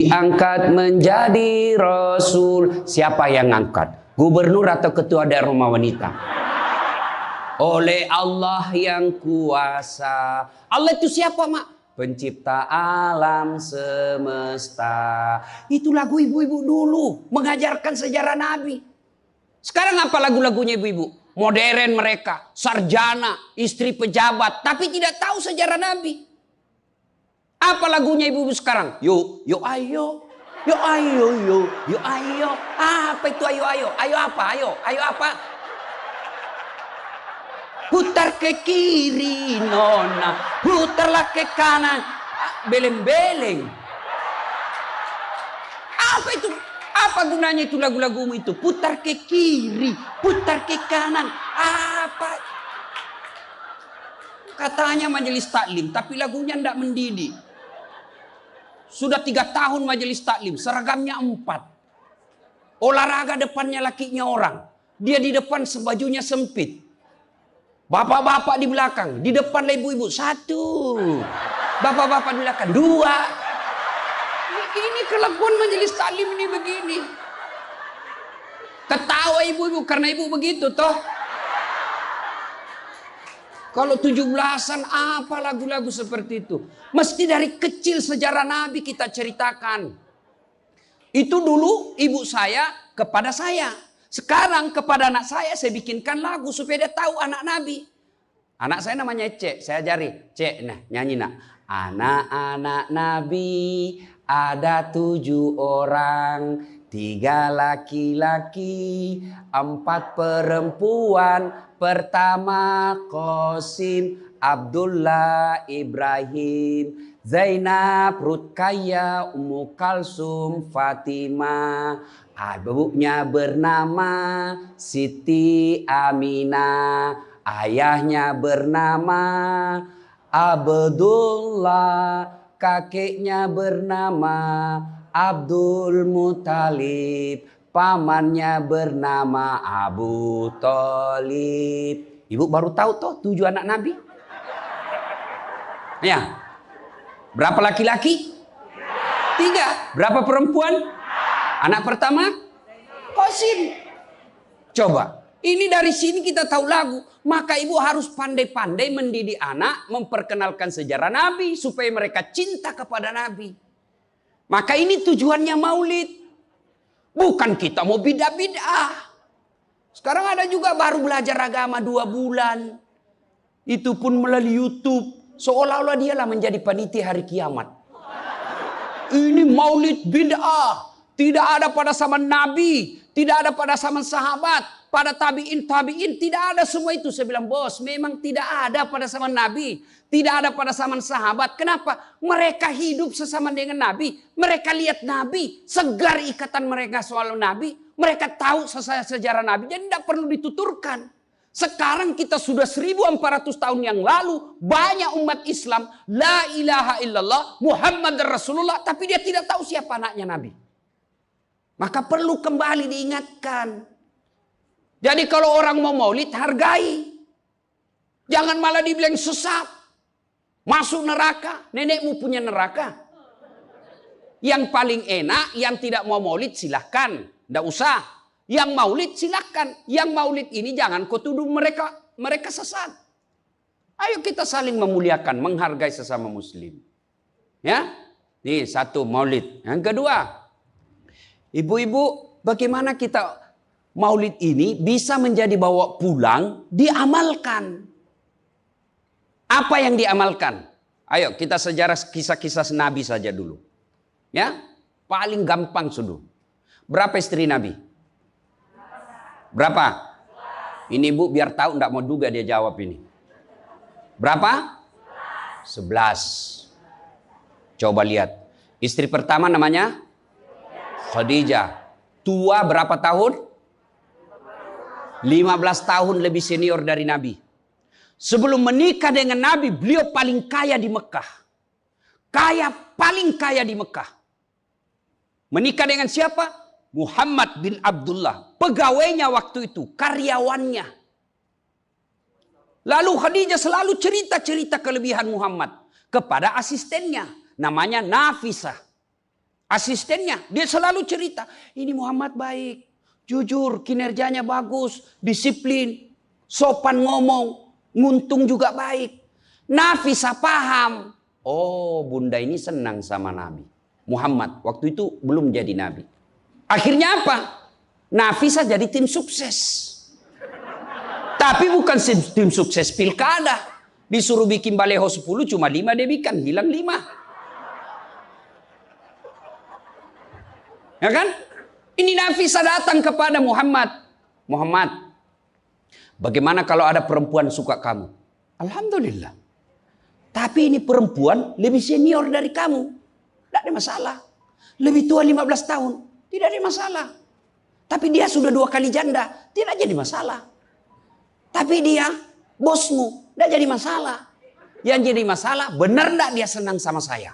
Angkat menjadi Rasul. Siapa yang angkat? Gubernur atau ketua daerah rumah wanita? Oleh Allah yang kuasa. Allah itu siapa, Mak? Pencipta alam semesta. Itu lagu ibu-ibu dulu, mengajarkan sejarah Nabi. Sekarang apa lagu-lagunya ibu-ibu? Modern mereka, sarjana, istri pejabat, tapi tidak tahu sejarah Nabi. Apa lagunya ibu-ibu sekarang? Yuk, yuk ayo. Yuk ayo, yuk ayo. Apa itu ayo ayo? Ayo apa? Ayo apa? Putar ke kiri nona, putarlah ke kanan. Beleng-beleng. Apa itu? Apa gunanya itu lagu-lagumu itu? Putar ke kiri, putar ke kanan. Apa? Katanya majelis taklim, tapi lagunya tidak mendidik. Sudah 3 tahun majelis taklim, seragamnya 4. Olahraga depannya lakinya orang. Dia di depan sebajunya sempit. Bapak-bapak di belakang, di depan ibu-ibu 1. Bapak-bapak di belakang 2. Ini kelakuan majelis taklim ini begini. Ketawa ibu-ibu karena ibu begitu toh. Kalau 17-an apa lagu-lagu seperti itu? Mesti dari kecil sejarah Nabi kita ceritakan. Itu dulu ibu saya kepada saya. Sekarang kepada anak saya bikinkan lagu supaya dia tahu anak Nabi. Anak saya namanya Cek, saya ajari. Cek, nah nyanyi nak. Anak-anak Nabi ada 7 orang. 3 laki-laki, 4 perempuan. Pertama Qasim, Abdullah, Ibrahim, Zainab, Rutkaya, Ummu Kalsum, Fatimah. Ibunya bernama Siti Aminah. Ayahnya bernama Abdullah. Kakeknya bernama Abdul Muthalib. Pamannya bernama Abu Thalib. Ibu baru tahu toh 7 anak Nabi? Ya. Berapa laki-laki? 3. Berapa perempuan? Anak pertama? Qasim. Coba. Ini dari sini kita tahu lagu. Maka ibu harus pandai-pandai mendidik anak. Memperkenalkan sejarah Nabi. Supaya mereka cinta kepada Nabi. Maka ini tujuannya maulid. Bukan kita mau bidah-bidah. Sekarang ada juga baru belajar agama 2 bulan. Itu pun melalui YouTube. Seolah-olah dialah menjadi panitia hari kiamat. Ini maulid bid'ah. Tidak ada pada zaman Nabi. Tidak ada pada zaman sahabat. Pada tabi'in, tidak ada semua itu. Saya bilang, bos, memang tidak ada pada zaman Nabi. Tidak ada pada zaman sahabat. Kenapa? Mereka hidup sesama dengan Nabi. Mereka lihat Nabi. Segar ikatan mereka soal Nabi. Mereka tahu sejarah Nabi. Jadi tidak perlu dituturkan. Sekarang kita sudah 1400 tahun yang lalu. Banyak umat Islam. La ilaha illallah. Muhammad Rasulullah. Tapi dia tidak tahu siapa anaknya Nabi. Maka perlu kembali diingatkan. Jadi kalau orang mau maulid, hargai. Jangan malah dibilang sesat. Masuk neraka. Nenekmu punya neraka. Yang paling enak, yang tidak mau maulid silahkan. Tidak usah. Yang maulid silahkan. Yang maulid ini jangan kau tuduh mereka sesat. Ayo kita saling memuliakan, menghargai sesama muslim. Ya, ini 1 maulid. Yang kedua, ibu-ibu, bagaimana kita maulid ini bisa menjadi bawa pulang, diamalkan. Apa yang diamalkan? Ayo kita sejarah kisah-kisah Nabi saja dulu. Ya, paling gampang sudah. Berapa istri Nabi? Berapa? Ini bu biar tahu, enggak mau duga dia jawab ini. Berapa? 11. Coba lihat. Istri pertama namanya Khadijah. Tua berapa tahun? 15 tahun lebih senior dari Nabi. Sebelum menikah dengan Nabi, beliau paling kaya di Mekah. Paling kaya di Mekah. Menikah dengan siapa? Muhammad bin Abdullah. Pegawainya waktu itu, karyawannya. Lalu Khadijah selalu cerita-cerita kelebihan Muhammad kepada asistennya. Namanya Nafisah. asistennya. Dia selalu cerita, ini Muhammad baik, jujur, kinerjanya bagus, disiplin, sopan ngomong, nguntung juga baik. Nafisa paham. Oh, bunda ini senang sama Nabi Muhammad. Waktu itu belum jadi Nabi. Akhirnya apa? Nafisa jadi tim sukses. Tapi bukan tim sukses pilkada. Disuruh bikin baleho 10, cuma 5 dia bikin. Hilang 5. Ya kan? Ini Nafisa datang kepada Muhammad. Muhammad, bagaimana kalau ada perempuan suka kamu? Alhamdulillah. Tapi ini perempuan lebih senior dari kamu. Tidak ada masalah. Lebih tua 15 tahun. Tidak ada masalah. Tapi dia sudah 2 kali janda. Tidak jadi masalah. Tapi dia bosmu. Tidak jadi masalah. Yang jadi masalah, benar tidak dia senang sama saya?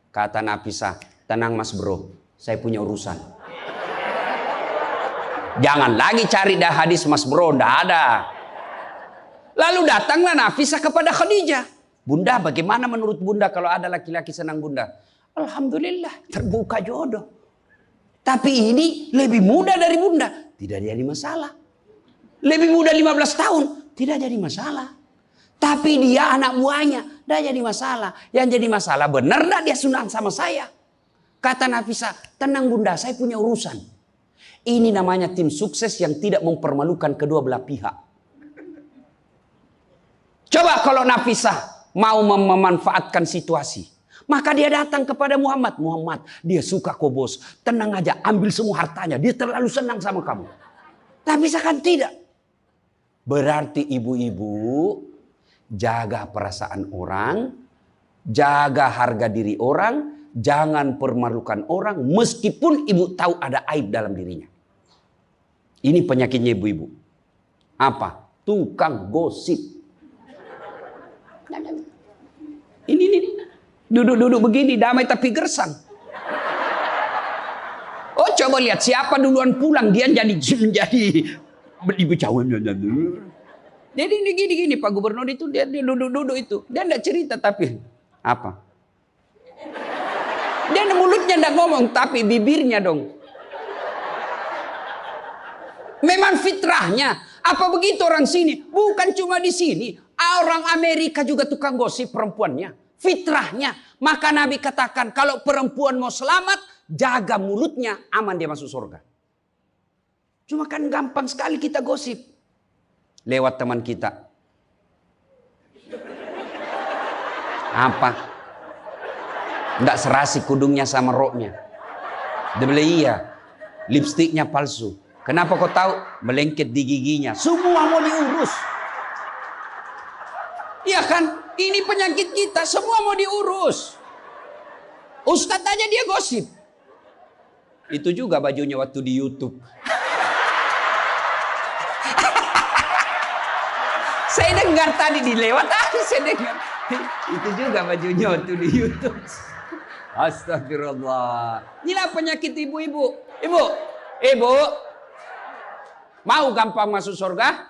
Kata Nafisa, tenang mas bro. Saya punya urusan. Jangan lagi cari dah hadis mas bro. Tidak ada. Lalu datanglah Nafisa kepada Khadijah. Bunda, bagaimana menurut bunda kalau ada laki-laki senang bunda? Alhamdulillah, terbuka jodoh. Tapi ini lebih muda dari bunda. Tidak jadi masalah. Lebih muda 15 tahun. Tidak jadi masalah. Tapi dia anak buahnya. Tidak jadi masalah. Yang jadi masalah, benar tidak dia senang sama saya? Kata Nafisa, tenang bunda, saya punya urusan. Ini namanya tim sukses yang tidak mempermalukan kedua belah pihak. Coba kalau Nafisa mau memanfaatkan situasi. Maka dia datang kepada Muhammad. Muhammad, dia suka kok bos. Tenang aja, ambil semua hartanya. Dia terlalu senang sama kamu. Nafisa kan tidak. Berarti ibu-ibu jaga perasaan orang. Jaga harga diri orang. Jangan permalukan orang. Meskipun ibu tahu ada aib dalam dirinya. Ini penyakitnya ibu-ibu. Apa? Tukang gosip. Ini. Duduk-duduk begini, damai tapi gersang. Oh, coba lihat siapa duluan pulang, dia jadi ibu cawan. Jadi gini Pak Gubernur itu dia duduk-duduk itu. Dia enggak cerita tapi apa? Dia mulutnya enggak ngomong tapi bibirnya dong. Memang fitrahnya. Apa begitu orang sini? Bukan cuma di sini. Orang Amerika juga tukang gosip perempuannya. Fitrahnya. Maka Nabi katakan kalau perempuan mau selamat, jaga mulutnya, aman dia masuk surga. Cuma kan gampang sekali kita gosip. Lewat teman kita. Apa? Enggak serasi kudungnya sama roknya. Dia bilang iya. Lipstiknya palsu. Kenapa kau tahu? Melengket di giginya. Semua mau diurus. Iya kan? Ini penyakit kita. Semua mau diurus. Ustadz aja dia gosip. Itu juga bajunya waktu di YouTube. Saya dengar tadi dilewat tadi saya dengar. Itu juga bajunya waktu di YouTube. Astagfirullah. Inilah penyakit ibu-ibu. Ibu. Mau gampang masuk surga?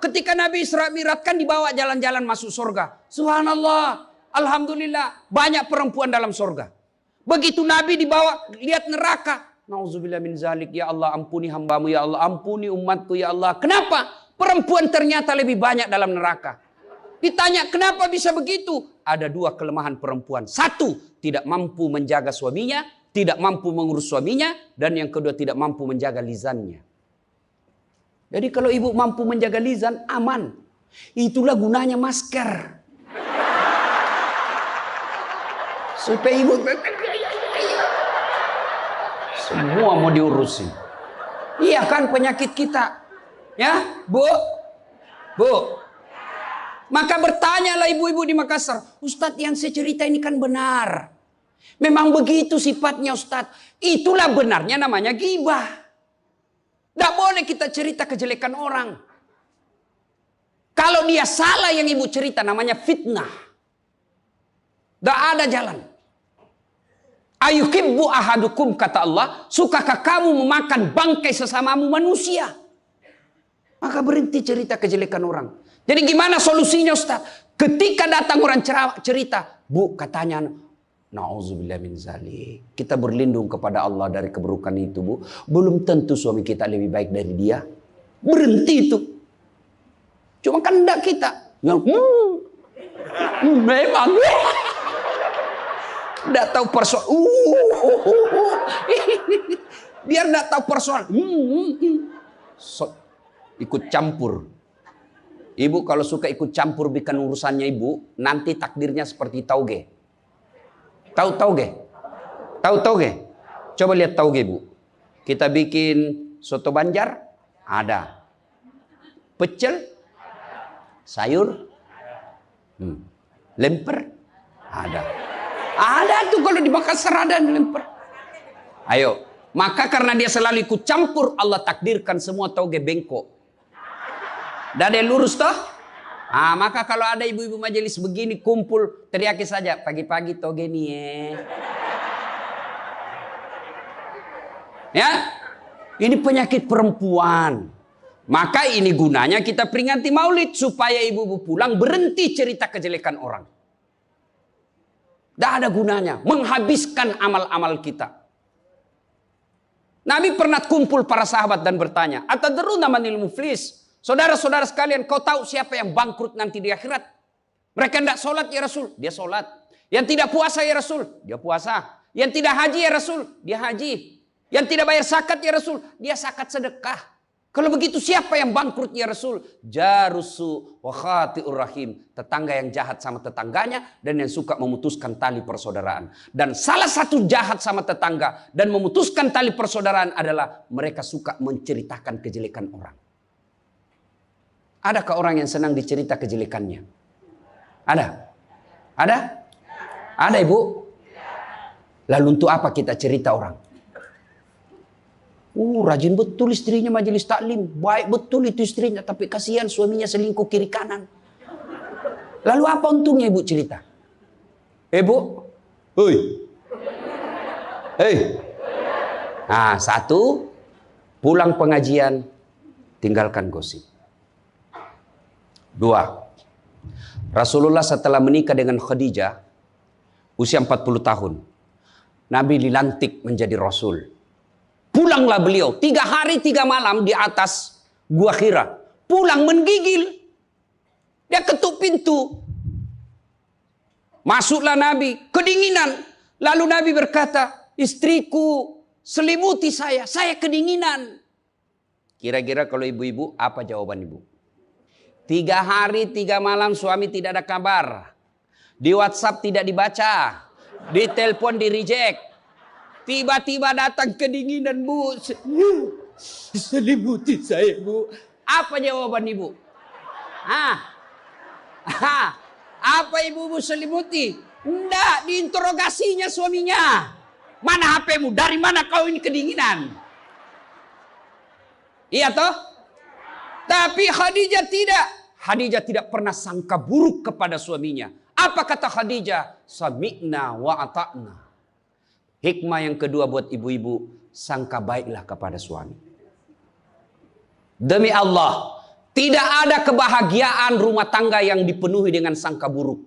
Ketika Nabi Isra Mi'raj kan dibawa jalan-jalan masuk surga. Subhanallah. Alhamdulillah. Banyak perempuan dalam surga. Begitu Nabi dibawa lihat neraka. Nauzubillah min zalik. Ya Allah ampuni hambamu. Ya Allah ampuni umatku. Ya Allah. Kenapa? Perempuan ternyata lebih banyak dalam neraka. Ditanya kenapa bisa begitu? Ada 2 kelemahan perempuan. 1, tidak mampu menjaga suaminya. Tidak mampu mengurus suaminya. Dan yang kedua tidak mampu menjaga lisannya. Jadi kalau ibu mampu menjaga lisan, aman. Itulah gunanya masker. Supaya ibu semua mau diurusin. Iya kan penyakit kita. Ya, Bu. Maka bertanyalah ibu-ibu di Makassar. Ustadz yang saya cerita ini kan benar. Memang begitu sifatnya Ustadz. Itulah benarnya namanya ghibah. Tidak boleh kita cerita kejelekan orang. Kalau dia salah yang ibu cerita namanya fitnah. Tidak ada jalan. Ayuhibbu ahadukum kata Allah. Sukakah kamu memakan bangkai sesamamu manusia? Maka berhenti cerita kejelekan orang. Jadi gimana solusinya Ustaz? Ketika datang orang cerita. Bu katanya Nauzubillah min zalik. Kita berlindung kepada Allah dari keburukan itu, Bu. Belum tentu suami kita lebih baik dari dia. Berhenti itu. Cuma kan enggak kita. Memang. Enggak tahu persoalan. Biar enggak tahu persoalan. Ikut campur. Ibu kalau suka ikut campur bikin urusannya ibu, nanti takdirnya seperti tauge. Tahu tauge? Tahu tauge? Coba lihat tauge, Bu. Kita bikin soto Banjar, ada. Pecel, sayur, lemper, ada. Ada tuh kalau di Makassar ada lemper. Ayo, maka karena dia selalu ikut campur, Allah takdirkan semua tauge bengkok. Dah ada lurus toh? Maka kalau ada ibu-ibu majelis begini kumpul, teriaki saja, pagi-pagi toge nih ya. Ini penyakit perempuan. Maka ini gunanya kita peringati maulid supaya ibu-ibu pulang berhenti cerita kejelekan orang. Tidak ada gunanya, menghabiskan amal-amal kita. Nabi pernah kumpul para sahabat dan bertanya, "Atadruna manil muflis?" Saudara-saudara sekalian, kau tahu siapa yang bangkrut nanti di akhirat? Mereka tidak sholat ya Rasul, dia sholat. Yang tidak puasa ya Rasul, dia puasa. Yang tidak haji ya Rasul, dia haji. Yang tidak bayar zakat ya Rasul, dia zakat sedekah. Kalau begitu siapa yang bangkrut ya Rasul? Jarusu wa khati'ur rahim. Tetangga yang jahat sama tetangganya dan yang suka memutuskan tali persaudaraan. Dan salah satu jahat sama tetangga dan memutuskan tali persaudaraan adalah mereka suka menceritakan kejelekan orang. Adakah orang yang senang dicerita kejelekannya? Ada? Ada? Ada, Ibu? Lalu untuk apa kita cerita orang? Rajin betul istrinya majelis taklim. Baik betul itu istrinya. Tapi kasihan suaminya selingkuh kiri kanan. Lalu apa untungnya Ibu cerita? Ibu? Hei. Hei. Satu. Pulang pengajian. Tinggalkan gosip. 2. Rasulullah setelah menikah dengan Khadijah usia 40 tahun. Nabi dilantik menjadi Rasul. Pulanglah beliau 3 hari 3 malam di atas Gua Hira. Pulang menggigil. Dia ketuk pintu. Masuklah Nabi, kedinginan. Lalu Nabi berkata, "Istriku selimuti saya kedinginan." Kira-kira kalau ibu-ibu apa jawaban ibu? 3 hari 3 malam suami tidak ada kabar. Di WhatsApp tidak dibaca. Di telepon di reject. Tiba-tiba datang kedinginan, Bu. Selimuti saya, Bu. Apa jawaban ibu? Apa ibu selimuti? Enggak, diinterogasinya suaminya. Mana HP-mu? Dari mana kau ini kedinginan? Iya toh? Tapi Khadijah tidak. Khadijah tidak pernah sangka buruk kepada suaminya. Apa kata Khadijah? Sami'na wa ata'na. Hikmah yang kedua buat ibu-ibu, sangka baiklah kepada suami. Demi Allah, tidak ada kebahagiaan rumah tangga yang dipenuhi dengan sangka buruk.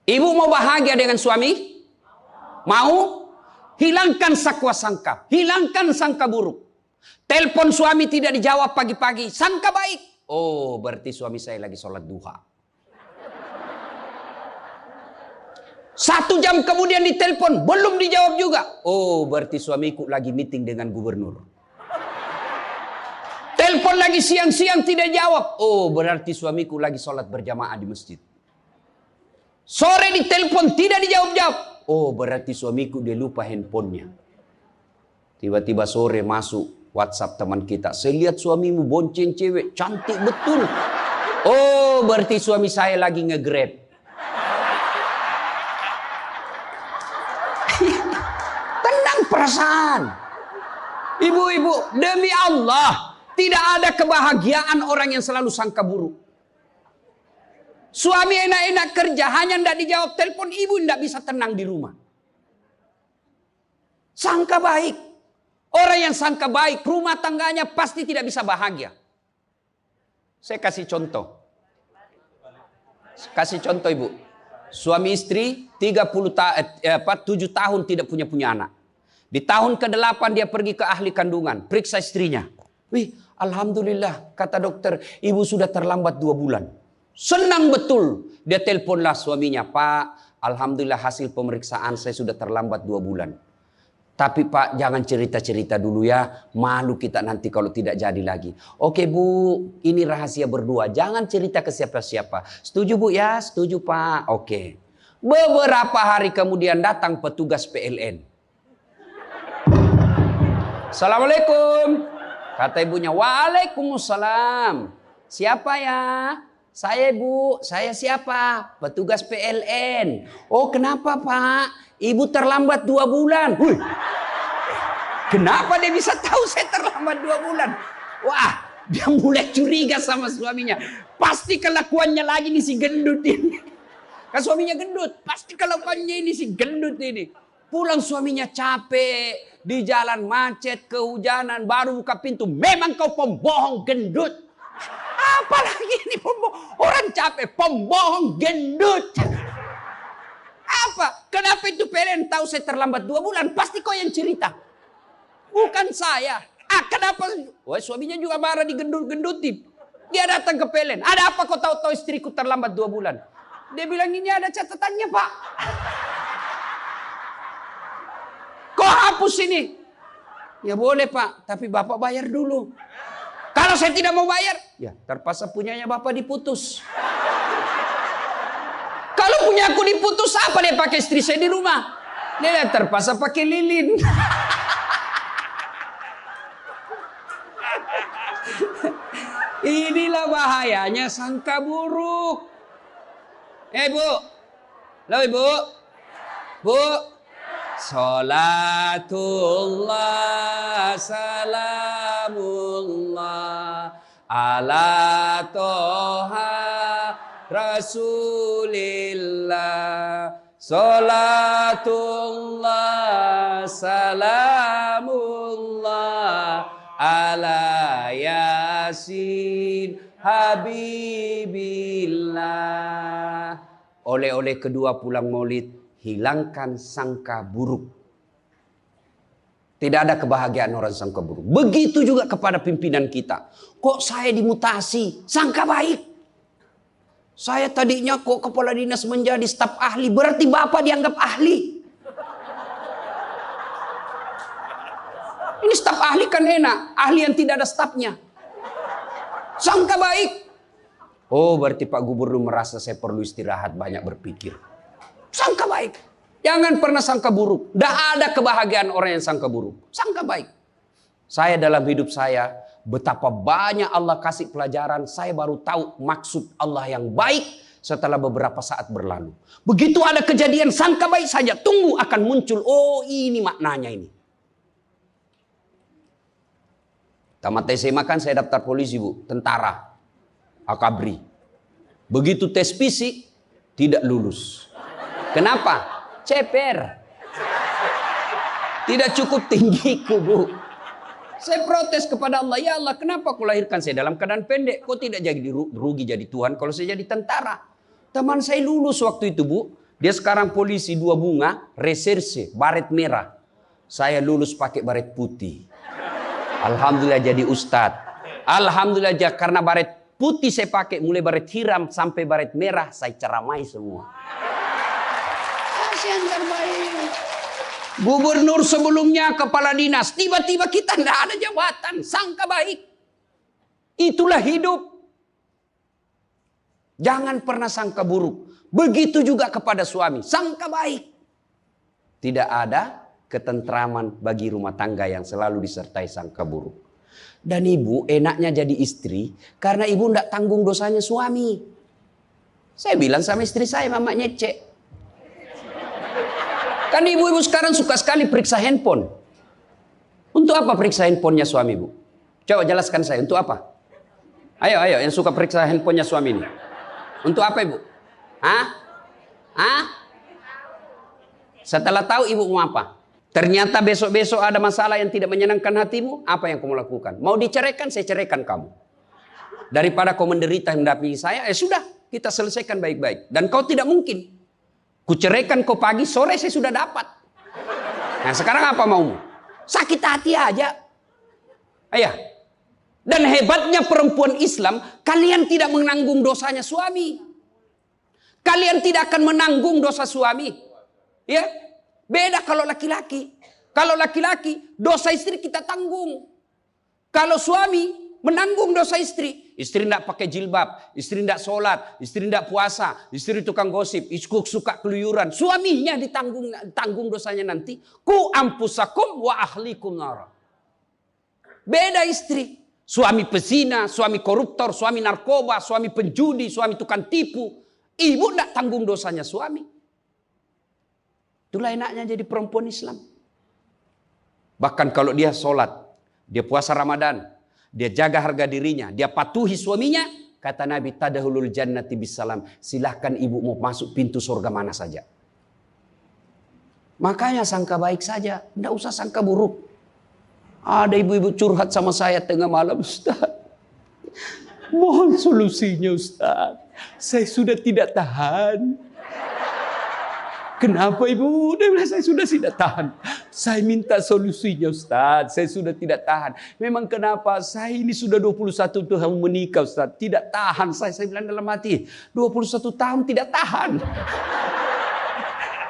Ibu mau bahagia dengan suami? Mau? Hilangkan sakwa sangka, hilangkan sangka buruk. Telepon suami tidak dijawab pagi-pagi, sangka baik. Oh, berarti suami saya lagi sholat duha. 1 jam kemudian ditelepon, belum dijawab juga. Oh, berarti suamiku lagi meeting dengan gubernur. Telepon lagi siang-siang tidak jawab. Oh, berarti suamiku lagi sholat berjamaah di masjid. Sore ditelepon tidak dijawab-jawab. Oh, berarti suamiku dia lupa handphonenya. Tiba-tiba sore masuk WhatsApp teman kita. Saya lihat suamimu bonceng cewek. Cantik betul. Oh, berarti suami saya lagi nge-grab. Tenang perasaan. Ibu-ibu, demi Allah. Tidak ada kebahagiaan orang yang selalu sangka buruk. Suami enak-enak kerja. Hanya tidak dijawab telepon. Ibu tidak bisa tenang di rumah. Sangka baik. Orang yang sangka baik, rumah tangganya pasti tidak bisa bahagia. Saya kasih contoh. Kasih contoh ibu. Suami istri 7 tahun tidak punya anak. Di tahun ke-8 dia pergi ke ahli kandungan, periksa istrinya. Wih, alhamdulillah, kata dokter, ibu sudah terlambat 2 bulan. Senang betul. Dia teleponlah suaminya, Pak, alhamdulillah hasil pemeriksaan saya sudah terlambat 2 bulan. Tapi Pak, jangan cerita-cerita dulu ya. Malu kita nanti kalau tidak jadi lagi. Oke Bu, ini rahasia berdua. Jangan cerita ke siapa-siapa. Setuju Bu ya? Setuju Pak. Oke. Beberapa hari kemudian datang petugas PLN. Assalamualaikum. Kata ibunya, Waalaikumsalam. Siapa ya? Saya Bu. Saya siapa? Petugas PLN. Oh kenapa Pak? Ibu terlambat 2 bulan. Hui. Kenapa dia bisa tahu saya terlambat 2 bulan? Wah, dia mulai curiga sama suaminya. Pasti kelakuannya lagi nih si gendut ini. Kan suaminya gendut. Pasti kelakuannya ini si gendut ini. Pulang suaminya capek. Di jalan macet, kehujanan. Baru buka pintu. Memang kau pembohong gendut. Apalagi ini pembohong. Orang capek. Pembohong gendut. Apa? Kenapa itu PLN tahu saya terlambat 2 bulan? Pasti kau yang cerita. Bukan saya. Kenapa? Wah, suaminya juga marah digendut-gendutin. Dia datang ke PLN. Ada apa kau tahu-tahu istriku terlambat 2 bulan? Dia bilang ini ada catatannya Pak. Kau hapus ini. Ya boleh Pak. Tapi Bapak bayar dulu. Kalau saya tidak mau bayar. Ya terpaksa punyanya Bapak diputus. Kalau punya aku diputus, apa dia pakai istri saya di rumah? Dia terpaksa pakai lilin. Inilah bahayanya sangka buruk. Bu. Halo Ibu. Bu. Salatullah salamullah ala toha Rasulillah, salatullah, salamullah, ala yasin habibillah. Oleh-oleh kedua pulang maulid, hilangkan sangka buruk. Tidak ada kebahagiaan orang sangka buruk. Begitu juga kepada pimpinan kita. Kok saya dimutasi? Sangka baik. Saya tadinya kok kepala dinas menjadi staf ahli. Berarti Bapak dianggap ahli. Ini staf ahli kan enak. Ahli yang tidak ada stafnya. Sangka baik. Oh berarti Pak Gubernur merasa saya perlu istirahat, banyak berpikir. Sangka baik. Jangan pernah sangka buruk. Tidak ada kebahagiaan orang yang sangka buruk. Sangka baik. Saya dalam hidup saya, betapa banyak Allah kasih pelajaran. Saya baru tahu maksud Allah yang baik setelah beberapa saat berlalu. Begitu ada kejadian sangka baik saja. Tunggu akan muncul. Oh ini maknanya ini. Tamat SMA kan saya daftar polisi Bu. Tentara. Akabri. Begitu tes fisik. Tidak lulus. Kenapa? Ceper. Tidak cukup tinggiku Bu. Saya protes kepada Allah, ya Allah kenapa kau lahirkan saya dalam keadaan pendek? Kau tidak jadi rugi jadi Tuhan kalau saya jadi tentara. Teman saya lulus waktu itu Bu. Dia sekarang polisi 2 bunga, reserse, baret merah. Saya lulus pakai baret putih. Alhamdulillah jadi ustadz. Alhamdulillah karena baret putih saya pakai, mulai baret hiram sampai baret merah, saya ceramai semua. Yang terbaik. Gubernur sebelumnya kepala dinas. Tiba-tiba kita tidak ada jabatan. Sangka baik. Itulah hidup. Jangan pernah sangka buruk. Begitu juga kepada suami. Sangka baik. Tidak ada ketentraman bagi rumah tangga yang selalu disertai sangka buruk. Dan ibu enaknya jadi istri. Karena ibu tidak tanggung dosanya suami. Saya bilang sama istri saya, Mama nyecek. Kan ibu-ibu sekarang suka sekali periksa handphone. Untuk apa periksa handphonenya suami Bu? Coba jelaskan saya, untuk apa? Ayo yang suka periksa handphonenya suami ini. Untuk apa Ibu? Setelah tahu ibu mau apa? Ternyata besok-besok ada masalah yang tidak menyenangkan hatimu, apa yang kamu lakukan? Mau diceraikan, saya ceraikan kamu. Daripada kau menderita mendampingi saya, sudah, kita selesaikan baik-baik. Dan kau tidak mungkin Kuceraikan kau pagi, sore saya sudah dapat. Nah sekarang apa maumu? Sakit hati aja. Ayah. Dan hebatnya perempuan Islam, kalian tidak menanggung dosanya suami. Kalian tidak akan menanggung dosa suami. Ya, beda kalau laki-laki. Kalau laki-laki, dosa istri kita tanggung. Kalau suami menanggung dosa istri. Istri tidak pakai jilbab, istri tidak sholat, istri tidak puasa, istri tukang gosip, istri suka keluyuran. Suaminya ditanggung dosanya nanti. Ku ampusakum wa ahlikum nara. Beda istri. Suami pezina, suami koruptor, suami narkoba, suami penjudi, suami tukang tipu. Ibu tidak tanggung dosanya suami. Itulah enaknya jadi perempuan Islam. Bahkan kalau dia sholat, dia puasa Ramadan, dia jaga harga dirinya, dia patuhi suaminya. Kata Nabi, tadahulul jannati bisalam. Silahkan ibu mau masuk pintu surga mana saja. Makanya sangka baik saja, tidak usah sangka buruk. Ada ibu-ibu curhat sama saya tengah malam, Ustaz. Mohon solusinya Ustaz. Saya sudah tidak tahan. Kenapa ibu? Dia bilang saya sudah tidak tahan. Saya minta solusinya Ustaz. Saya sudah tidak tahan. Memang kenapa? Saya ini sudah 21 tahun menikah Ustaz. Tidak tahan. Saya bilang dalam hati. 21 tahun tidak tahan.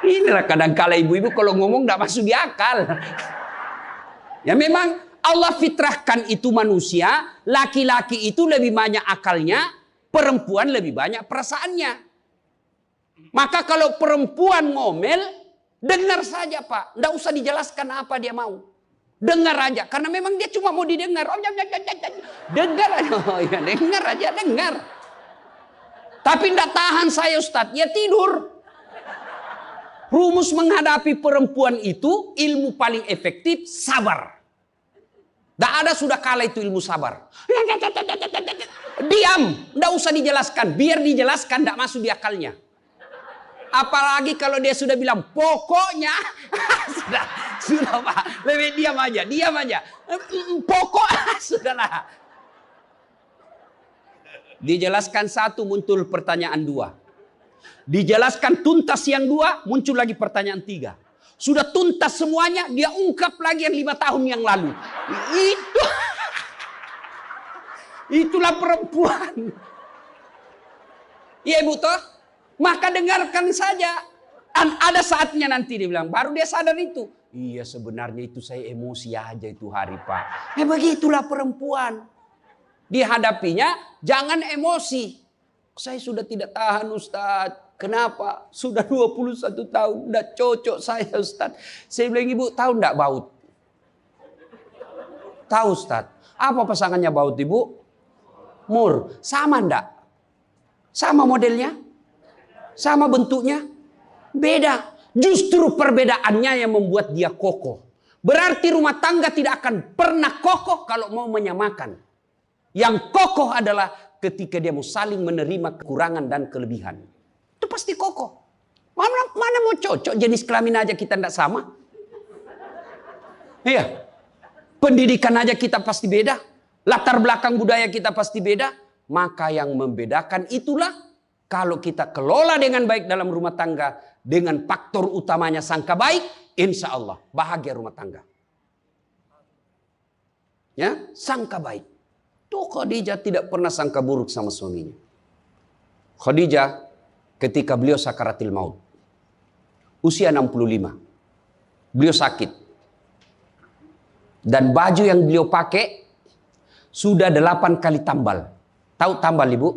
Inilah kadang-kala ibu-ibu kalau ngomong tidak masuk di akal. Ya memang Allah fitrahkan itu manusia, laki-laki itu lebih banyak akalnya, perempuan lebih banyak perasaannya. Maka kalau perempuan ngomel, dengar saja Pak, tidak usah dijelaskan apa dia mau. Dengar aja, karena memang dia cuma mau didengar. Dengar aja, oh, ya, dengar aja, dengar. Tapi tidak tahan saya Ustadz, ya tidur. Rumus menghadapi perempuan itu, ilmu paling efektif, sabar. Tidak ada sudah kalah itu ilmu sabar. Diam, tidak usah dijelaskan. Biar dijelaskan, tidak masuk di akalnya. Apalagi kalau dia sudah bilang, pokoknya. sudah Pak. Lebih diam aja. Pokok, sudahlah. Dijelaskan satu, muncul pertanyaan dua. Dijelaskan tuntas yang dua, muncul lagi pertanyaan tiga. Sudah tuntas semuanya, dia ungkap lagi yang 5 tahun yang lalu. Itulah perempuan. Iya ibu toh? Maka dengarkan saja. Ada saatnya nanti dia bilang, baru dia sadar itu. Iya sebenarnya itu saya emosi aja itu hari Pak. Begitulah perempuan. Dihadapinya jangan emosi. Saya sudah tidak tahan Ustadz. Kenapa? Sudah 21 tahun. Tidak cocok saya Ustadz. Saya bilang ibu tahu tidak baut? Tahu Ustadz. Apa pasangannya baut ibu? Mur. Sama enggak? Sama modelnya? Sama bentuknya? Beda. Justru perbedaannya yang membuat dia kokoh. Berarti rumah tangga tidak akan pernah kokoh kalau mau menyamakan. Yang kokoh adalah ketika dia mau saling menerima kekurangan dan kelebihan. Itu pasti kokoh. Mana mau cocok jenis kelamin aja kita tidak sama. Iya. Pendidikan aja kita pasti beda. Latar belakang budaya kita pasti beda. Maka yang membedakan itulah kalau kita kelola dengan baik dalam rumah tangga. Dengan faktor utamanya sangka baik. Insya Allah bahagia rumah tangga. Ya, sangka baik. Tuh Khadijah tidak pernah sangka buruk sama suaminya. Khadijah ketika beliau sakaratil maut. Usia 65. Beliau sakit. Dan baju yang beliau pakai sudah 8 kali tambal. Tahu tambal ibu?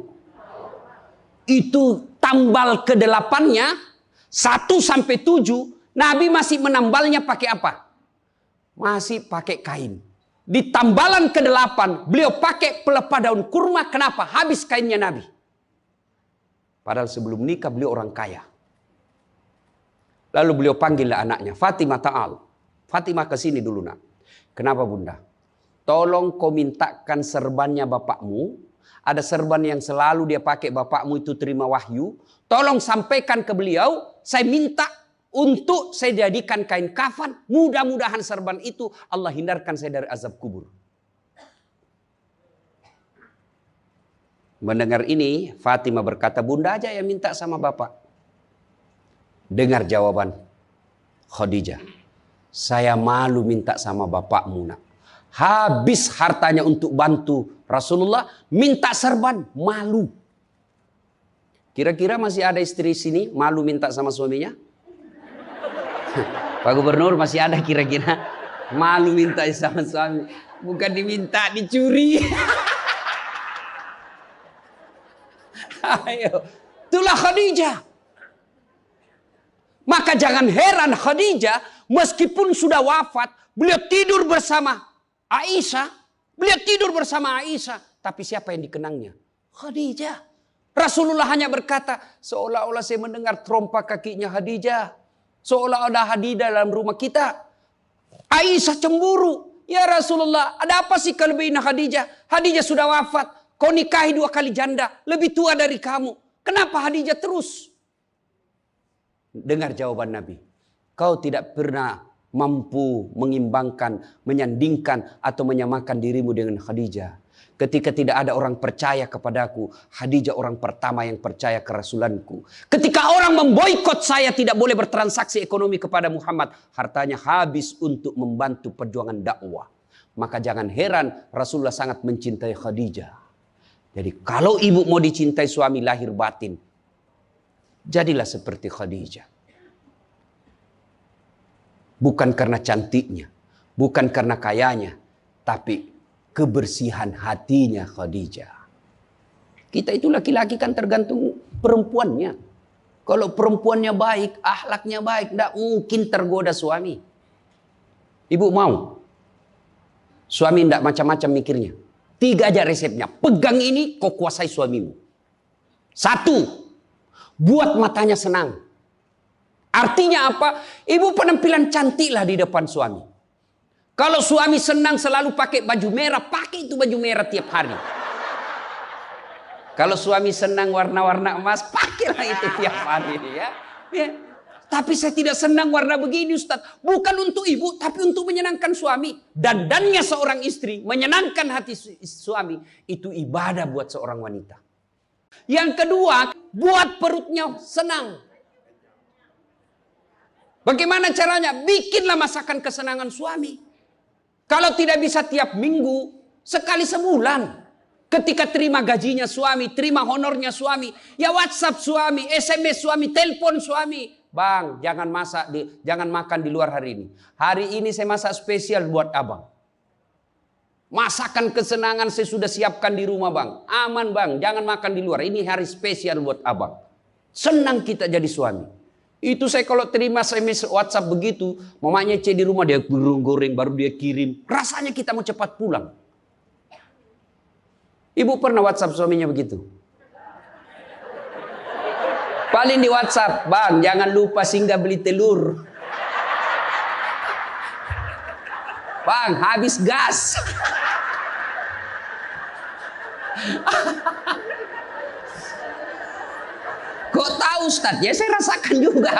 Itu tambal ke-8-nya 1 sampai 7. Nabi masih menambalnya pakai apa? Masih pakai kain. Di tambalan ke-8 beliau pakai pelepah daun kurma. Kenapa? Habis kainnya Nabi. Padahal sebelum nikah beliau orang kaya. Lalu beliau panggillah anaknya. Fatimah ta'al. Fatimah ke sini dulu nak. Kenapa bunda? Tolong kau mintakan serbannya bapakmu. Ada serban yang selalu dia pakai bapakmu itu terima wahyu. Tolong sampaikan ke beliau. Saya minta untuk saya jadikan kain kafan. Mudah-mudahan serban itu Allah hindarkan saya dari azab kubur. Mendengar ini, Fatimah berkata, bunda aja yang minta sama bapak. Dengar jawaban Khadijah. Saya malu minta sama bapakmu, nak. Habis hartanya untuk bantu Rasulullah, minta serban, malu. Kira-kira masih ada istri sini malu minta sama suaminya? Pak Gubernur, masih ada kira-kira malu minta sama suami? Bukan diminta, dicuri. Ayo, itulah Khadijah. Maka jangan heran Khadijah meskipun sudah wafat, beliau tidur bersama Aisyah. Beliau tidur bersama Aisyah. Tapi siapa yang dikenangnya? Khadijah. Rasulullah hanya berkata, seolah-olah saya mendengar trompa kakinya Khadijah. Seolah ada Khadijah dalam rumah kita. Aisyah cemburu. Ya Rasulullah, ada apa sih kelebihan Khadijah? Khadijah sudah wafat. Kau nikahi 2 kali janda. Lebih tua dari kamu. Kenapa Khadijah terus? Dengar jawaban Nabi. Kau tidak pernah mampu mengimbangkan, menyandingkan atau menyamakan dirimu dengan Khadijah. Ketika tidak ada orang percaya kepadaku, Khadijah orang pertama yang percaya kerasulanku. Ketika orang memboikot saya tidak boleh bertransaksi ekonomi kepada Muhammad, hartanya habis untuk membantu perjuangan dakwah. Maka jangan heran Rasulullah sangat mencintai Khadijah. Jadi kalau ibu mau dicintai suami lahir batin, jadilah seperti Khadijah. Bukan karena cantiknya, bukan karena kayanya, tapi kebersihan hatinya Khadijah. Kita itu laki-laki kan tergantung perempuannya. Kalau perempuannya baik, akhlaknya baik, tidak mungkin tergoda suami. Ibu mau? Suami tidak macam-macam mikirnya. 3 aja resepnya. Pegang ini, kau kuasai suamimu. 1. Buat matanya senang. Artinya apa? Ibu penampilan cantiklah di depan suami. Kalau suami senang selalu pakai baju merah, pakai itu baju merah tiap hari. Kalau suami senang warna-warna emas, pakailah itu tiap hari. Ya. Tapi saya tidak senang warna begini, Ustaz. Bukan untuk ibu, tapi untuk menyenangkan suami. Dandannya seorang istri, menyenangkan hati suami, itu ibadah buat seorang wanita. Yang kedua, buat perutnya senang. Bagaimana caranya? Bikinlah masakan kesenangan suami. Kalau tidak bisa tiap minggu, sekali sebulan. Ketika terima gajinya suami, terima honornya suami, ya WhatsApp suami, SMS suami, telepon suami. Bang, jangan makan di luar hari ini. Hari ini saya masak spesial buat abang. Masakan kesenangan saya sudah siapkan di rumah bang. Aman bang, jangan makan di luar. Ini hari spesial buat abang. Senang kita jadi suami. Itu saya kalau terima SMS WhatsApp begitu, mamanya C di rumah dia goreng baru dia kirim. Rasanya kita mau cepat pulang. Ibu pernah WhatsApp suaminya begitu? Paling di WhatsApp, bang jangan lupa singgah beli telur. Bang habis gas. Kok tahu Ustaz? Ya saya rasakan juga.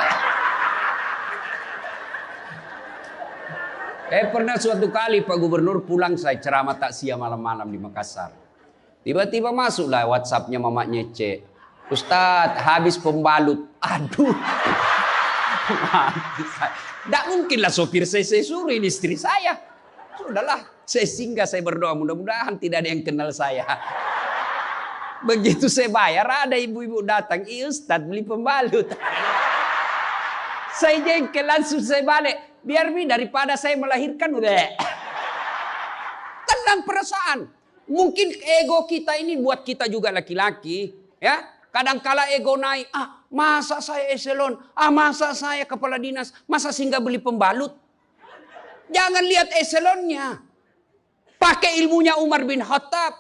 Pernah suatu kali Pak Gubernur pulang, saya ceramah takziah malam-malam di Makassar. Tiba-tiba masuklah WhatsApp-nya mamanya C. Ustaz, habis pembalut. Aduh. Tidak mungkinlah sopir saya suruh ini istri saya. Sudahlah, saya singgah, saya berdoa mudah-mudahan tidak ada yang kenal saya. Begitu saya bayar, ada ibu-ibu datang, Ustaz beli pembalut. Saya jengkel, langsung saya balik. Biar daripada saya melahirkan, udah. Tenang perasaan. Mungkin ego kita ini buat kita juga laki-laki. Ya, kadangkala ego naik. Masa saya eselon? Masa saya kepala dinas? Masa singgah beli pembalut? Jangan lihat eselonnya. Pakai ilmunya Umar bin Khattab.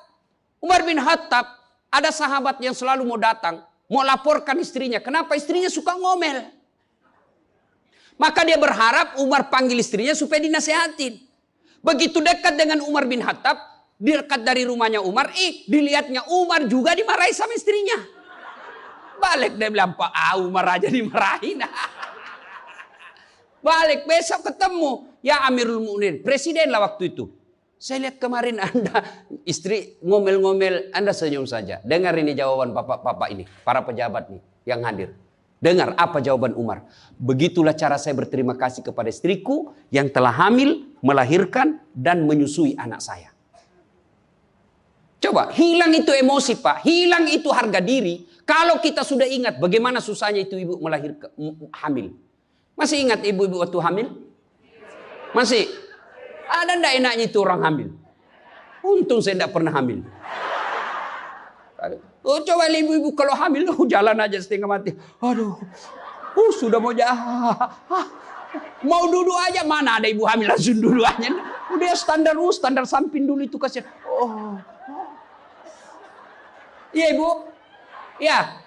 Umar bin Khattab, ada sahabat yang selalu mau datang, mau laporkan istrinya. Kenapa istrinya suka ngomel? Maka dia berharap Umar panggil istrinya supaya dinasehatin. Begitu dekat dengan Umar bin Khattab, dekat dari rumahnya Umar, dilihatnya Umar juga dimarahi sama istrinya. Balik dia bilang, Pak Umar aja dimarahin. Balik besok ketemu, ya Amirul Mukminin, presiden lah waktu itu. Saya lihat kemarin Anda istri ngomel-ngomel, Anda senyum saja. Dengar ini jawaban bapak-bapak ini, para pejabat nih yang hadir. Dengar apa jawaban Umar. Begitulah cara saya berterima kasih kepada istriku yang telah hamil, melahirkan, dan menyusui anak saya. Coba, hilang itu emosi Pak, hilang itu harga diri. Kalau kita sudah ingat bagaimana susahnya itu ibu melahirkan, hamil. Masih ingat ibu-ibu waktu hamil? Masih? Ada ndak enaknya itu orang hamil? Untung saya tidak pernah hamil. Oh, coba ibu-ibu kalau hamil, jalan aja setengah mati. Aduh, sudah mau mau duduk aja, mana ada ibu hamil langsung duduk aja. Udah standar samping dulu itu kasihan. Iya ibu, ya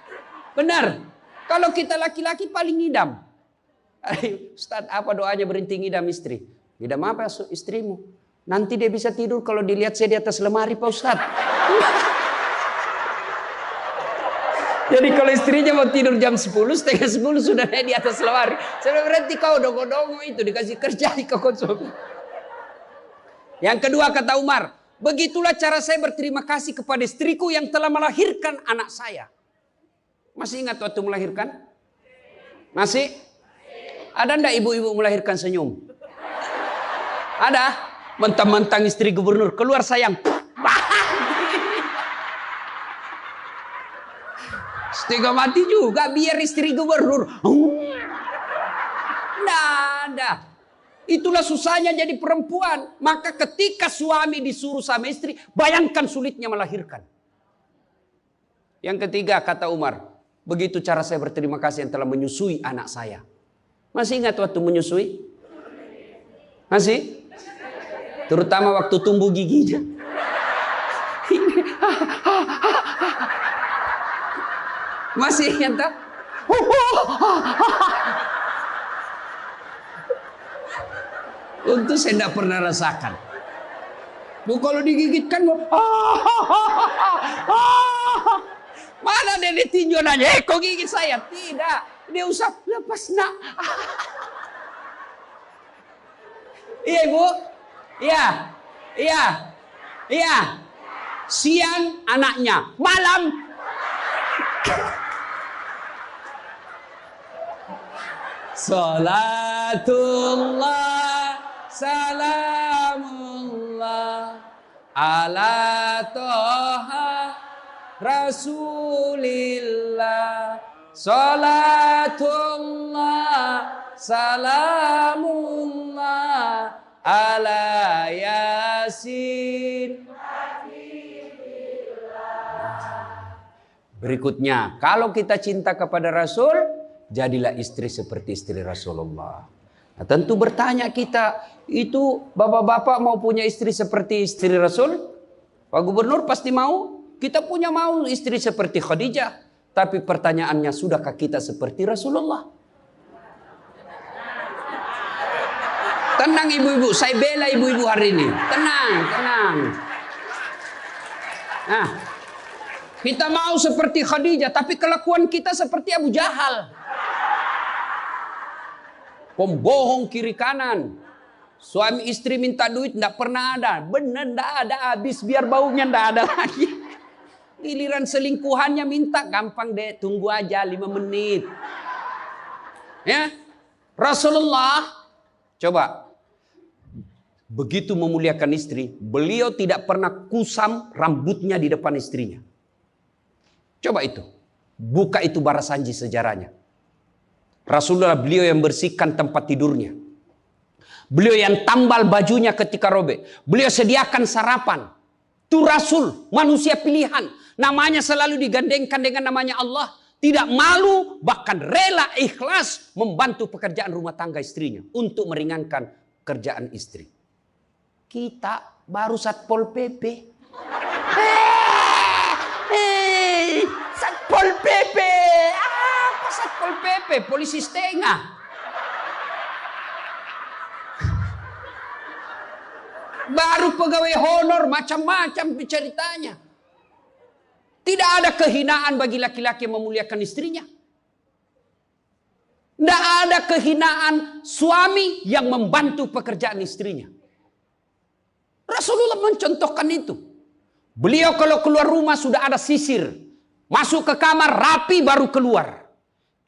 benar. Kalau kita laki-laki paling ngidam. Ustaz, apa doanya berhenti ngidam istri? Ngidam apa istrimu? Nanti dia bisa tidur kalau dilihat saya di atas lemari Pak Ustaz. Jadi kalau istrinya mau tidur jam 10, setengah 10 sudah di atas lemari. Saya berhenti kau dongo-dongo itu dikasih kerja di konsum. Yang kedua kata Umar, begitulah cara saya berterima kasih kepada istriku yang telah melahirkan anak saya. Masih ingat waktu melahirkan? Masih? Ada ndak ibu-ibu melahirkan senyum? Ada? Mentang-mentang istri gubernur keluar sayang. Setengah mati juga biar istri gubernur. Nggak ada. Itulah susahnya jadi perempuan. Maka ketika suami disuruh sama istri, bayangkan sulitnya melahirkan. Yang ketiga kata Umar, begitu cara saya berterima kasih yang telah menyusui anak saya. Masih ingat waktu menyusui? Masih? Terutama waktu tumbuh giginya. Masih ingat tak? Untuk saya tidak pernah rasakan. Bu kalau digigit kan mana dia ditinjau nanya, kok gigit saya? Tidak, dia usap, lepas nak. Iya ibu, iya. Siang anaknya, malam. Salatullah, salamullah, ala toha Rasulillah. Salatullah, salamullah, ala yasin. Berikutnya, kalau kita cinta kepada Rasul, jadilah istri seperti istri Rasulullah. Nah, tentu bertanya kita, itu bapak-bapak mau punya istri seperti istri Rasul? Pak Gubernur pasti mau. Kita punya mau istri seperti Khadijah. Tapi pertanyaannya, sudahkah kita seperti Rasulullah? Tenang ibu-ibu, saya bela ibu-ibu hari ini. Tenang. Nah, kita mau seperti Khadijah, tapi kelakuan kita seperti Abu Jahal. Pembohong kiri kanan. Suami istri minta duit tidak pernah ada. Benar tidak ada, habis biar baunya tidak ada lagi. Giliran selingkuhannya minta, gampang deh, tunggu aja 5 menit. Ya, Rasulullah coba begitu memuliakan istri, beliau tidak pernah kusam rambutnya di depan istrinya. Coba itu, buka itu Barasanji sejarahnya. Rasulullah beliau yang bersihkan tempat tidurnya. Beliau yang tambal bajunya ketika robek. Beliau sediakan sarapan. Itu Rasul, manusia pilihan. Namanya selalu digandengkan dengan namanya Allah. Tidak malu, bahkan rela ikhlas membantu pekerjaan rumah tangga istrinya. Untuk meringankan kerjaan istri. Kita baru Satpol PP. Satpol PP. Apa Satpol PP? Polisi setengah. Baru pegawai honor macam-macam ceritanya. Tidak ada kehinaan bagi laki-laki yang memuliakan istrinya. Tidak ada kehinaan suami yang membantu pekerjaan istrinya. Rasulullah mencontohkan itu. Beliau kalau keluar rumah sudah ada sisir. Masuk ke kamar rapi baru keluar.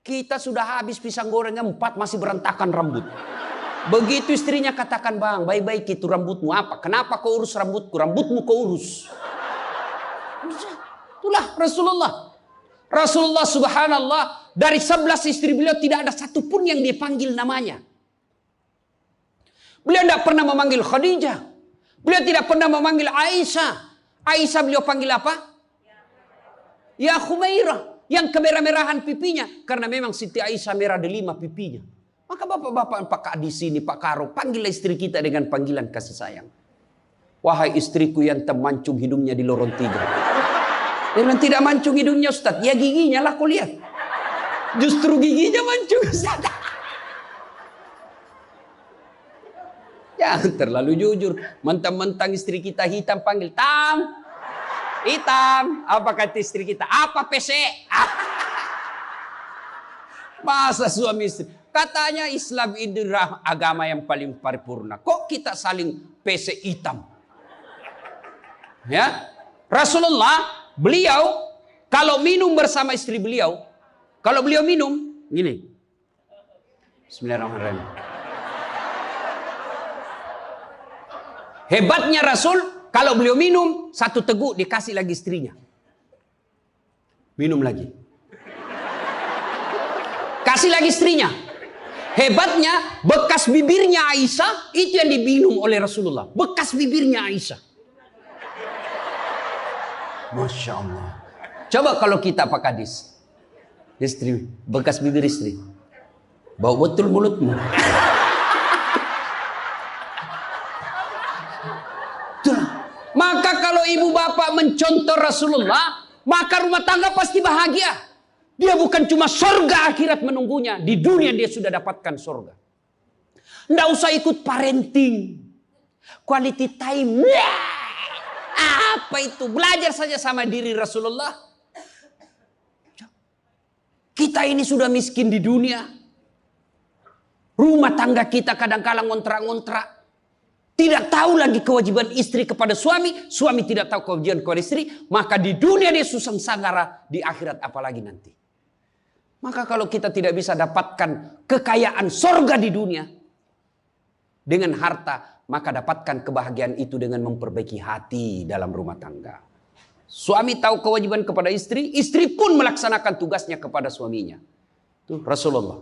Kita sudah habis pisang gorengnya 4 masih berantakan rambut. Begitu istrinya katakan, bang, baik-baik itu rambutmu apa? Kenapa kau urus rambutku? Rambutmu kau urus. Itulah Rasulullah. Rasulullah subhanallah, dari 11 istri beliau tidak ada satupun yang dia panggil namanya. Beliau tidak pernah memanggil Khadijah. Beliau tidak pernah memanggil Aisyah. Aisyah beliau panggil apa? Ya Khumairah. Yang kemerah-merahan pipinya. Karena memang Siti Aisyah merah delima pipinya. Maka bapak-bapak Pak Kak di sini, Pak Karo, panggillah istri kita dengan panggilan kasih sayang. Wahai istriku yang termancung hidungnya di lorong 3. Dengan tidak mancung hidungnya Ustaz. Ya giginya lah kau lihat. Justru giginya mancung Ustaz. Jangan terlalu jujur. Mentang-mentang istri kita hitam panggil Tam. Hitam. Apa kata istri kita? Apa PC? Masa suami istri? Katanya Islam itu agama yang paling paripurna. Kok kita saling PC hitam? Ya, Rasulullah beliau kalau minum bersama istri beliau, kalau beliau minum gini. Bismillahirrahmanirrahim. Hebatnya Rasul, kalau beliau minum, 1 teguk dikasih lagi istrinya. Minum lagi. Kasih lagi istrinya. Hebatnya, bekas bibirnya Aisyah, itu yang diminum oleh Rasulullah. Bekas bibirnya Aisyah. Masya Allah. Coba kalau kita Pak Kadis. Istri, bekas bibir istri. Bau betul mulutmu. Maka kalau ibu bapak mencontoh Rasulullah, maka rumah tangga pasti bahagia. Dia bukan cuma surga akhirat menunggunya. Di dunia dia sudah dapatkan surga. Nggak usah ikut parenting. Quality time. Apa itu? Belajar saja sama diri Rasulullah. Kita ini sudah miskin di dunia. Rumah tangga kita kadang-kala ngontrak-ngontrak. Tidak tahu lagi kewajiban istri kepada suami. Suami tidak tahu kewajiban kepada istri. Maka di dunia dia susah sanggara. Di akhirat apalagi nanti. Maka kalau kita tidak bisa dapatkan kekayaan sorga di dunia. Dengan harta. Maka dapatkan kebahagiaan itu dengan memperbaiki hati dalam rumah tangga. Suami tahu kewajiban kepada istri. Istri pun melaksanakan tugasnya kepada suaminya. Itu Rasulullah.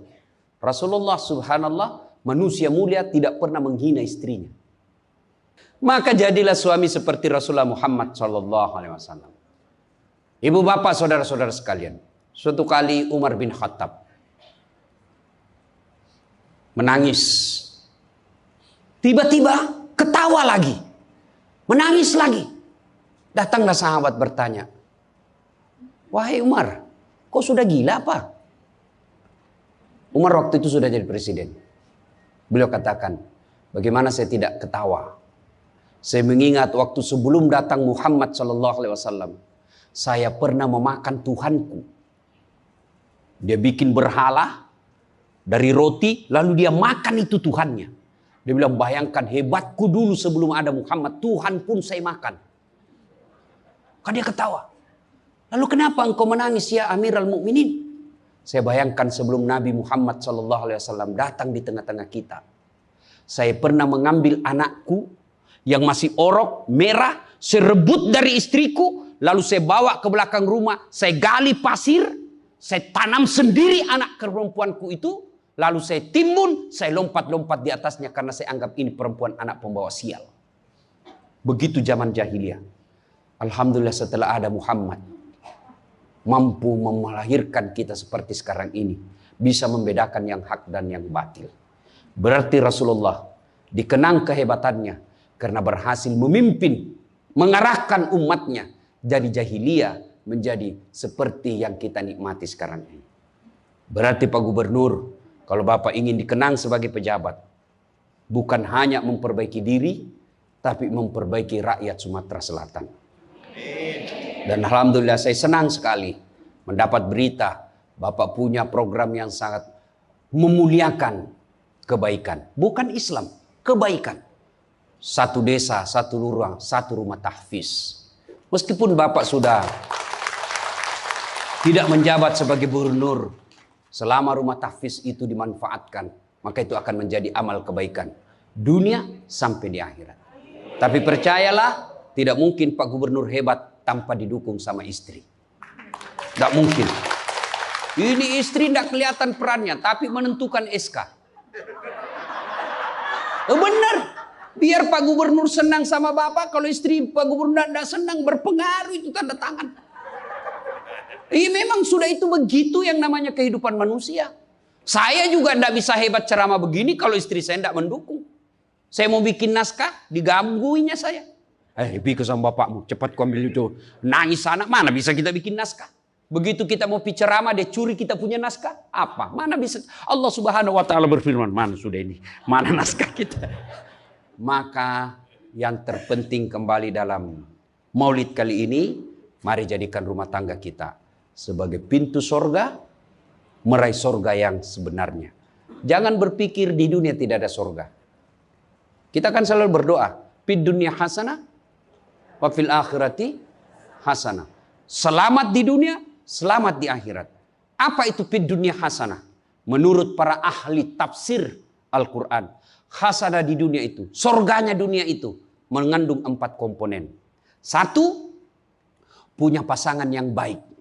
Rasulullah subhanallah. Manusia mulia tidak pernah menghina istrinya. Maka jadilah suami seperti Rasulullah Muhammad SAW. Ibu bapak saudara-saudara sekalian. Suatu kali Umar bin Khattab menangis. Tiba-tiba ketawa lagi. Menangis lagi. Datanglah sahabat bertanya. Wahai Umar, kok sudah gila apa? Umar waktu itu sudah jadi presiden. Beliau katakan, bagaimana saya tidak ketawa? Saya mengingat waktu sebelum datang Muhammad SAW. Saya pernah memakan Tuhanku. Dia bikin berhala dari roti. Lalu dia makan itu Tuhannya. Dia bilang bayangkan hebatku dulu sebelum ada Muhammad. Tuhan pun saya makan. Kan dia ketawa. Lalu kenapa engkau menangis ya Amirul Mukminin? Saya bayangkan sebelum Nabi Muhammad SAW datang di tengah-tengah kita. Saya pernah mengambil anakku yang masih orok, merah, saya rebut dari istriku, lalu saya bawa ke belakang rumah, saya gali pasir, saya tanam sendiri anak perempuanku itu, lalu saya timbun, saya lompat-lompat di atasnya karena saya anggap ini perempuan anak pembawa sial. Begitu zaman jahiliyah. Alhamdulillah setelah ada Muhammad, mampu melahirkan kita seperti sekarang ini, bisa membedakan yang hak dan yang batil. Berarti Rasulullah dikenang kehebatannya, karena berhasil memimpin, mengarahkan umatnya dari jahiliyah menjadi seperti yang kita nikmati sekarang ini. Berarti Pak Gubernur, kalau Bapak ingin dikenang sebagai pejabat, bukan hanya memperbaiki diri, tapi memperbaiki rakyat Sumatera Selatan. Dan Alhamdulillah saya senang sekali mendapat berita Bapak punya program yang sangat memuliakan kebaikan. Bukan Islam, kebaikan. 1 desa, 1 lurah, 1 rumah tahfiz. Meskipun Bapak sudah tidak menjabat sebagai gubernur, Selama rumah tahfiz itu dimanfaatkan, maka itu akan menjadi amal kebaikan dunia sampai di akhirat. Tapi percayalah, tidak mungkin Pak Gubernur hebat tanpa didukung sama istri. Tidak mungkin. Ini istri tidak kelihatan perannya, tapi menentukan SK. Benar. Biar Pak Gubernur senang sama Bapak, kalau istri Pak Gubernur tidak senang, berpengaruh itu tanda tangan. Memang sudah itu begitu yang namanya kehidupan manusia. Saya juga tidak bisa hebat ceramah begini kalau istri saya tidak mendukung. Saya mau bikin naskah, digangguinya saya. Bikin sama bapakmu, cepat kau ambil itu. Nangis anak, mana bisa kita bikin naskah? Begitu kita mau ceramah, dia curi kita punya naskah. Apa? Mana bisa? Allah Subhanahu wa Ta'ala berfirman, mana sudah ini? Mana naskah kita? Maka yang terpenting kembali dalam maulid kali ini, mari jadikan rumah tangga kita sebagai pintu sorga, meraih sorga yang sebenarnya. Jangan berpikir di dunia tidak ada sorga. Kita kan selalu berdoa, fid dunya hasanah, wa fil akhirati hasanah. Selamat di dunia, selamat di akhirat. Apa itu fid dunya hasanah? Menurut para ahli tafsir Al-Quran, hasanah di dunia itu, sorganya dunia itu mengandung 4 komponen. 1, punya pasangan yang baik.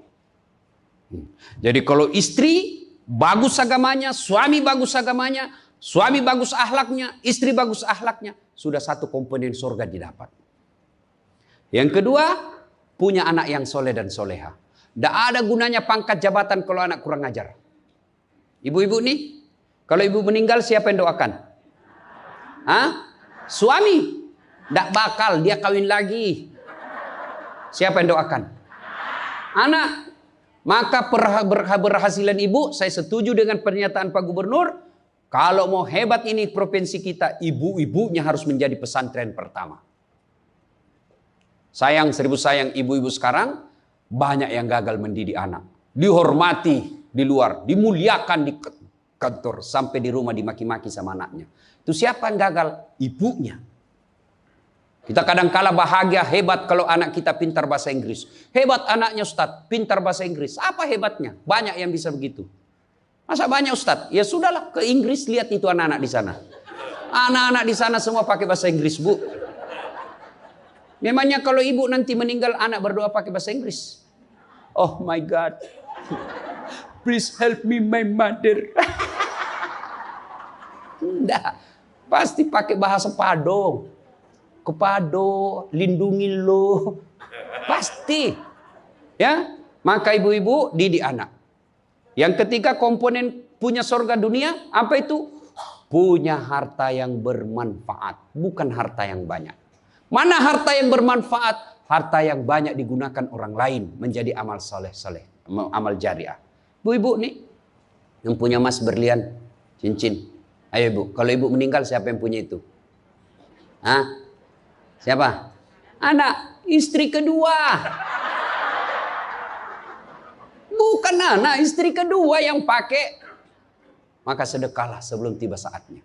Jadi kalau istri bagus agamanya, suami bagus agamanya, suami bagus akhlaknya, istri bagus akhlaknya, sudah 1 komponen sorga didapat. Yang kedua, punya anak yang soleh dan soleha. Tidak ada gunanya pangkat jabatan kalau anak kurang ajar. Ibu-ibu nih, kalau ibu meninggal siapa yang doakan? Suami. Tidak bakal, dia kawin lagi. Siapa yang doakan? Anak. Maka berhasilan ibu, saya setuju dengan pernyataan Pak Gubernur. Kalau mau hebat ini provinsi kita, ibu-ibunya harus menjadi pesantren pertama. Sayang, seribu sayang, ibu-ibu sekarang banyak yang gagal mendidik anak. Dihormati di luar, dimuliakan di kantor, sampai di rumah dimaki-maki sama anaknya. Itu siapa yang gagal? Ibunya. Kita kadang-kala bahagia, hebat kalau anak kita pintar bahasa Inggris. Hebat anaknya Ustadz, pintar bahasa Inggris. Apa hebatnya? Banyak yang bisa begitu. Masa banyak Ustadz? Ya sudahlah, ke Inggris lihat itu anak-anak di sana. Anak-anak di sana semua pakai bahasa Inggris, Bu. Memangnya kalau ibu nanti meninggal, anak berdoa pakai bahasa Inggris? Oh my God. Please help me my mother. Enggak. Pasti pakai bahasa Padang. Kepado, lindungi lo. Pasti. Ya, maka ibu-ibu didik anak. Yang ketiga komponen punya surga dunia, apa itu? Punya harta yang bermanfaat, bukan harta yang banyak. Mana harta yang bermanfaat? Harta yang banyak digunakan orang lain menjadi amal soleh-soleh, amal jariah. Bu-ibu nih, yang punya emas berlian, cincin. Ayo ibu, kalau ibu meninggal siapa yang punya itu? Siapa? Anak, istri kedua. Bukan anak, istri kedua yang pakai. Maka sedekahlah sebelum tiba saatnya.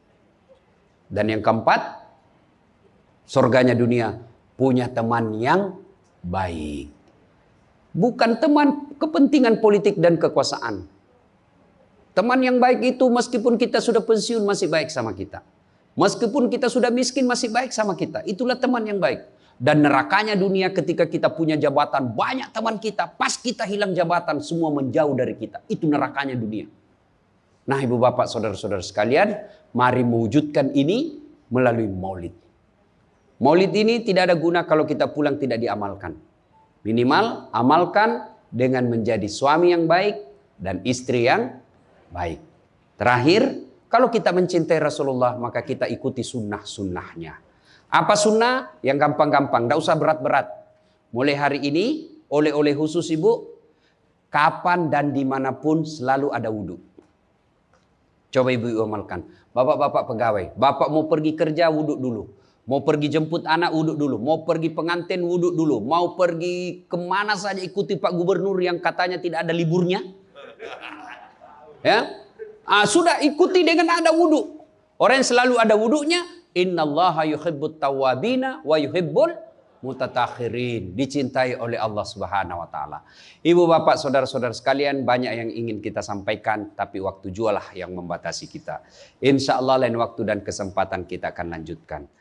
Dan yang keempat, surganya dunia, punya teman yang baik. Bukan teman kepentingan politik dan kekuasaan. Teman yang baik itu meskipun kita sudah pensiun masih baik sama kita. Meskipun kita sudah miskin masih baik sama kita. Itulah teman yang baik. Dan nerakanya dunia ketika kita punya jabatan. Banyak teman kita. Pas kita hilang jabatan semua menjauh dari kita. Itu nerakanya dunia. Nah ibu bapak saudara-saudara sekalian. Mari mewujudkan ini melalui maulid. Maulid ini tidak ada guna kalau kita pulang tidak diamalkan. Minimal amalkan dengan menjadi suami yang baik. Dan istri yang baik. Terakhir. Kalau kita mencintai Rasulullah, maka kita ikuti sunnah-sunnahnya. Apa sunnah? Yang gampang-gampang, tidak usah berat-berat. Mulai hari ini, oleh-oleh khusus ibu, kapan dan dimanapun selalu ada wudhu. Coba ibu amalkan. Bapak-bapak pegawai, bapak mau pergi kerja, wudhu dulu. Mau pergi jemput anak, wudhu dulu. Mau pergi pengantin, wudhu dulu. Mau pergi kemana saja, ikuti Pak Gubernur yang katanya tidak ada liburnya. Ya. Sudah ikuti dengan ada wudhu. Orang yang selalu ada wudhunya, innallaha yuhibbut tawwabina wa yuhibbul Mutatakhirin, dicintai oleh Allah Subhanahu wa taala. Ibu bapak saudara-saudara sekalian, banyak yang ingin kita sampaikan tapi waktu jualah yang membatasi kita. Insya Allah lain waktu dan kesempatan kita akan lanjutkan.